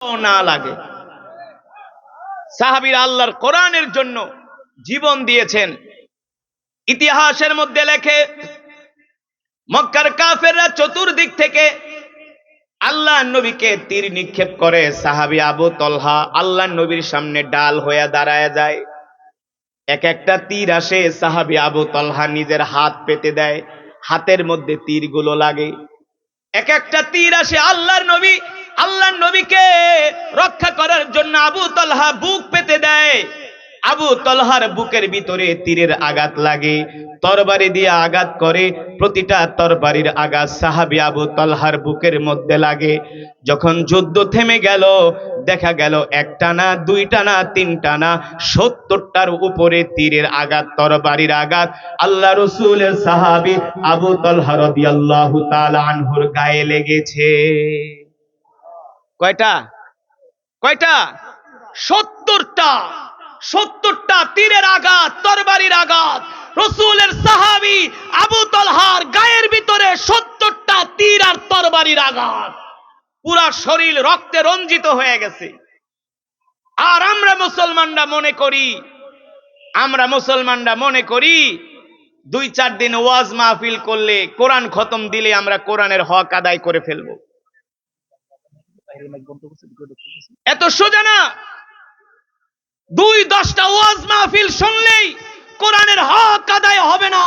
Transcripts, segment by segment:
না লাগে। সাহাবীরা আল্লাহর কোরআনের জন্য জীবন দিয়েছেন। ইতিহাসের মধ্যে লেখে মক্কার কাফেররা চতুর্দিক থেকে আল্লাহ নবীকে তীর নিক্ষেপ করে। সাহাবী আবু তলহা আল্লাহ নবীর সামনে ডাল হয়ে দাঁড়ায় যায়। এক একটা তীর আসে, সাহাবী আবু তলহা নিজের হাত পেতে দেয়, হাতের মধ্যে তীরগুলো লাগে। এক একটা তীর আসে, আল্লাহর নবীকে রক্ষা করার জন্য আবু তলহা বুক পেতে দেয়। আবু তলহার বুকের ভিতরে তীরের আঘাত লাগে, তরবারি দিয়ে আঘাত করে। প্রতিটা তরবারির আঘাত সাহাবী আবু তলহার বুকের মধ্যে লাগে। যখন যুদ্ধ থেমে গেল, দেখা গেল একটা না, দুইটা না, তিনটা না, ৭০টার উপরে তীরের আঘাত, তরবারির আঘাত আল্লাহ রাসূলের সাহাবী আবু তলহা রাদিয়াল্লাহু তাআলা আনহুর গায়ে লেগেছে। কয়টা? ৭০টা তীরের আঘাত, তরবারির আঘাত। রাসূলের সাহাবী আবু তলহার গায়ের ভিতরে ৭০টা তীর আর তরবারির আঘাত, পুরা শরীর রক্তে রঞ্জিত হয়ে গেছে। আর আমরা মুসলমানরা মনে করি ২-৪ দিন ওয়াজ মাহফিল করলে, কোরআন খতম দিলে আমরা কোরআনের হক আদায় করে ফেলবো। এত সোজা না। ২-১০টা ওয়াজ মাহফিল শুনলেই কোরআনের হক আদায় হবে না।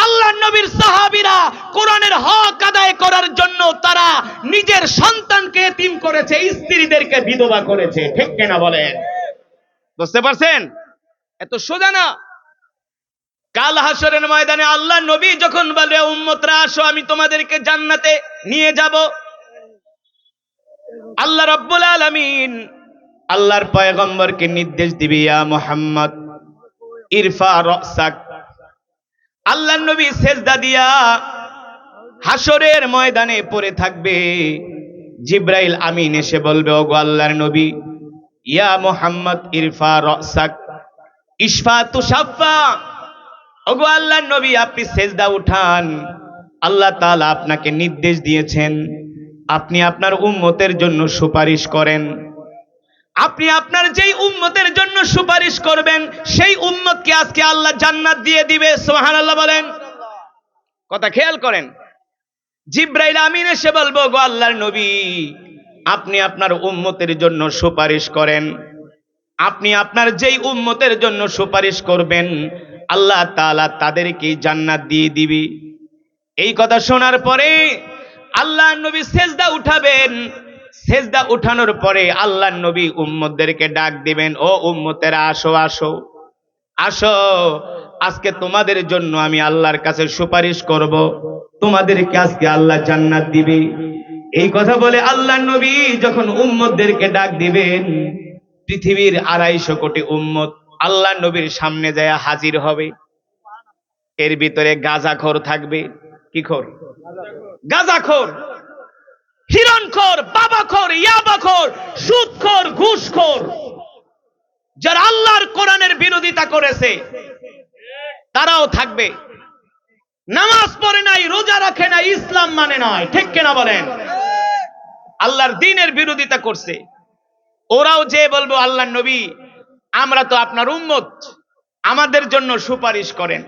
আল্লাহর নবীর সাহাবীরা কোরআনের হক আদায় করার জন্য তারা নিজের সন্তানকে এতিম করেছে, স্ত্রীদেরকে বিধবা করেছে। ঠিক কিনা বলেন? বুঝতে পারছেন? এত সোজা না। কাল হাসরের ময়দানে আল্লাহর নবী যখন বলে, উম্মতরা আসো, আমি তোমাদেরকে জান্নাতে নিয়ে যাব। আল্লাহ রাব্বুল আলামিন আল্লাহর পয়গম্বরকে নির্দেশ দিবে, ইয়া মুহাম্মদ ইরফা রাসাক। আল্লাহর নবী সেজদা দিয়া হাসরের ময়দানে পড়ে থাকবে। জিবরাইল আমিন এসে বলবে, ওগো আল্লাহর নবী, ইয়া মুহাম্মদ ইরফা রাসাক ইশফা তুশাফা। ওগো আল্লাহর নবী, আপনি সেজদা উঠান। আল্লাহ তাআলা আপনাকে নির্দেশ দিয়েছেন, আপনি আপনার উম্মতের জন্য সুপারিশ করেন। আপনি আপনার যেই উম্মতের জন্য সুপারিশ করবেন, সেই উম্মতকে আজকে আল্লাহ জান্নাত দিয়ে দিবে। সুবহানাল্লাহ বলেন। কথা খেয়াল করেন। জিবরাইল আমিন এসে বলবো, গো আল্লাহর নবী, আপনি আপনার উম্মতের জন্য সুপারিশ করেন। আপনি আপনার যেই উম্মতের জন্য সুপারিশ করবেন, আল্লাহ তাআলা তাদেরকে জান্নাত দিয়ে দিবে। এই কথা শোনার পরে আল্লাহর নবী সেজদা উঠাবেন। সেজদা উঠানোর পরে আল্লাহর নবী উম্মতদেরকে ডাক দিবেন, ও উম্মতেরা আসো আসো আসো, আজকে তোমাদের জন্য আমি আল্লাহর কাছে সুপারিশ করব, তোমাদেরকে আজকে আল্লাহ জান্নাত দিবে। এই কথা বলে আল্লাহর নবী যখন উম্মতদেরকে ডাক দিবেন, পৃথিবীর ২৫০ কোটি উম্মত আল্লাহর নবীর সামনে যায় হাজির হবে। এর ভিতরে গাঁজাখোর থাকবে। কি খোর? গাঁজাখোর, হিরণখোর, বাবাখোর, ইয়াবাখোর, সুদখোর, ঘুষখোর, যারা আল্লাহর কোরআনের বিরোধিতা করেছে তারাও থাকবে। নামাজ পড়ে নাই, রোজা রাখে নাই, ইসলাম মানে নাই। ঠিক কিনা বলেন? আল্লাহর দ্বীনের বিরোধিতা করছে। ওরাও যে বলবো, আল্লাহর নবী, আমরা তো আপনার উম্মত, আমাদের জন্য সুপারিশ করেন।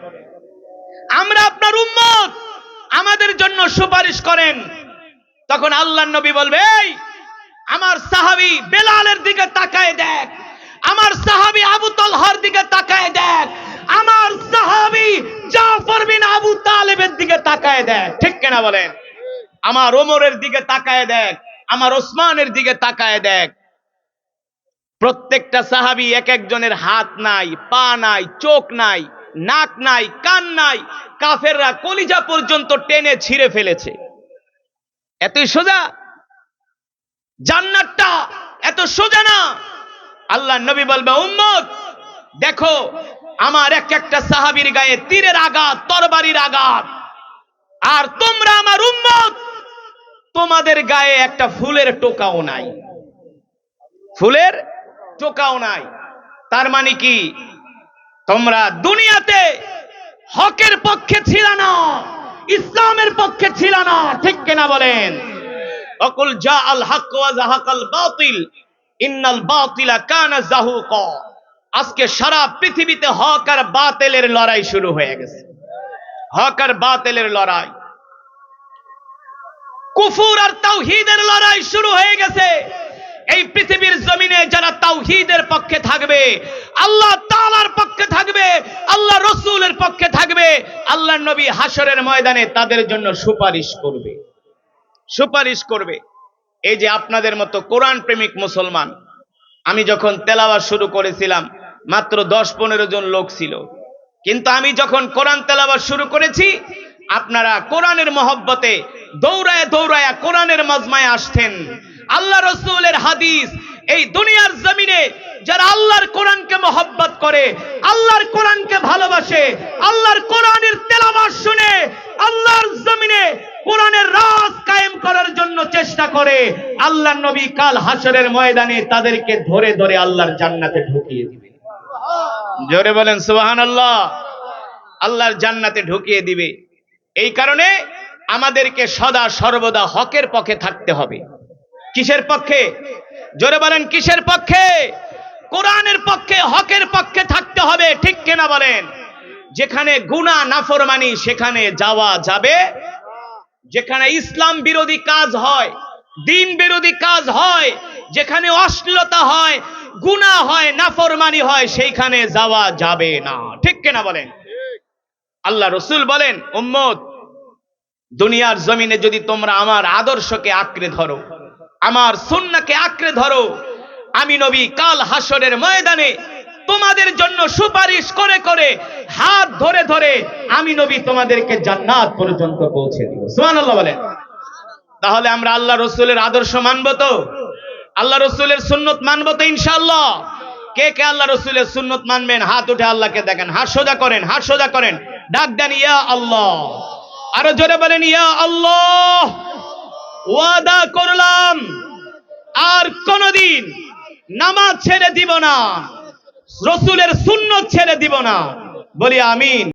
আমরা আপনার উম্মত, আমাদের জন্য সুপারিশ করেন। তখন আল্লাহর নবী বলবে, এই আমার সাহাবী বেলালের দিকে তাকায় দেখ, আমার সাহাবী আবু তলহার দিকে তাকায় দেখ, আমার সাহাবী জাফর বিন আবু তালেবের দিকে তাকায় দেখ। ঠিক কিনা বলেন? আমার ওমরের দিকে তাকায় দেখ, আমার ওসমানের দিকে তাকায় দেখ। প্রত্যেকটা সাহাবী এক একজনের হাত নাই, পা নাই, চোখ নাই, নাক নাই, কান নাই। কাফেররা কলিজা পর্যন্ত টেনে ছিঁড়ে ফেলেছে। এতই সোজা। জান্নাতটা এত সোজা না। আল্লাহর নবী বলবে, উম্মত দেখো, আমার এক একটা সাহাবীর গায়ে তীরের আঘাত, তরবারির আঘাত, আর তোমরা আমার উম্মত, তোমাদের গায়ে একটা ফুলের টোকাও নাই। ফুলের টোকাও নাই। তার মানে কি? তোমরা দুনিয়াতে হকের পক্ষে ছিল না, ইসলামের পক্ষে ছিল না। ঠিক কিনা বলেন? অকুল জা আল হক ওয়া যাহাকাল বাতিল ইন্নাল বাতিলা কানা যাহুকা। আজকে সারা পৃথিবীতে হক আর বাতিলের লড়াই শুরু হয়ে গেছে। হক আর বাতিলের লড়াই, কুফর আর তাওহীদের লড়াই শুরু হয়ে গেছে। এই পৃথিবীর জমিনে যারা তাওহীদের পক্ষে থাকবে, আল্লাহ তাআলার পক্ষে থাকবে, আল্লাহ রাসূলের পক্ষে থাকবে, আল্লাহর নবী হাশরের ময়দানে তাদের জন্য সুপারিশ করবে, সুপারিশ করবে। এই যে আপনাদের মতো কোরআন প্রেমিক মুসলমান, আমি যখন তেলাওয়াত শুরু করেছিলাম মাত্র 10-15 জন লোক ছিল, কিন্তু আমি যখন কোরআন তেলাওয়াত শুরু করেছি আপনারা কোরআনের মহব্বতে দৌড়ায় দৌড়ায় কোরআনের মাজমায় আসতেন। আল্লাহ রাসূলের হাদিস, এই দুনিয়ার জমিনে যারা আল্লাহর কোরআনকে মহব্বত করে, আল্লাহর কোরআনকে ভালোবাসে, আল্লাহর কোরআনের তেলাওয়াত শুনে আল্লাহর জমিনে কোরআনের রাজ কায়েম করার জন্য চেষ্টা করে, আল্লাহর নবী কাল হাশরের ময়দানে তাদেরকে ধরে ধরে আল্লাহর জান্নাতে ঢুকিয়ে দিবে। জোরে বলেন সুবহানাল্লাহ। আল্লাহর জান্নাতে ঢুকিয়ে দিবে। এই কারণে আমাদেরকে সদা সর্বদা হকের পক্ষে থাকতে হবে। কিসের পক্ষে? জোরে বলেন কিসের পক্ষে? কোরআনের পক্ষে, হকের পক্ষে থাকতে হবে, ঠিক কিনা বলেন? যেখানে গুনাহ নাফরমানি সেখানে যাওয়া যাবে, যেখানে ইসলাম বিরোধী কাজ হয়, দ্বীন বিরোধী কাজ হয়, যেখানে অশ্লীলতা হয়, গুনাহ হয়, নাফরমানি হয়, সেইখানে যাওয়া যাবে না, ঠিক কিনা বলেন? আল্লাহ রাসূল বলেন, উম্মত, দুনিয়ার জমিনে যদি তোমরা আমার আদর্শকে আঁকড়ে ধরো, আমার সুন্নাহকে আঁকড়ে ধরো, আমি নবী কাল হাশরের ময়দানে তোমাদের জন্য সুপারিশ করে করে, হাত ধরে ধরে আমি নবী তোমাদেরকে জান্নাত পর্যন্ত পৌঁছে দিব। সুবহানাল্লাহ বলেন। তাহলে আমরা আল্লাহ রাসূলের আদর্শ মানবো তো? আল্লাহ রাসূলের সুন্নাত মানবো তো ইনশাআল্লাহ? কে কে আল্লাহ রাসূলের সুন্নাত মানবেন? হাত উঠে আল্লাহকে দেখেন, হাত সোজা করেন, হাত সোজা করেন, ডাক দেন ইয়া আল্লাহ। আরো জোরে বলেন ইয়া আল্লাহ। ওয়াদা করলাম আর কোনদিন নামাজ ছেড়ে দিব না, রাসূলের সুন্নাত ছেড়ে দিব না। বলি আমিন।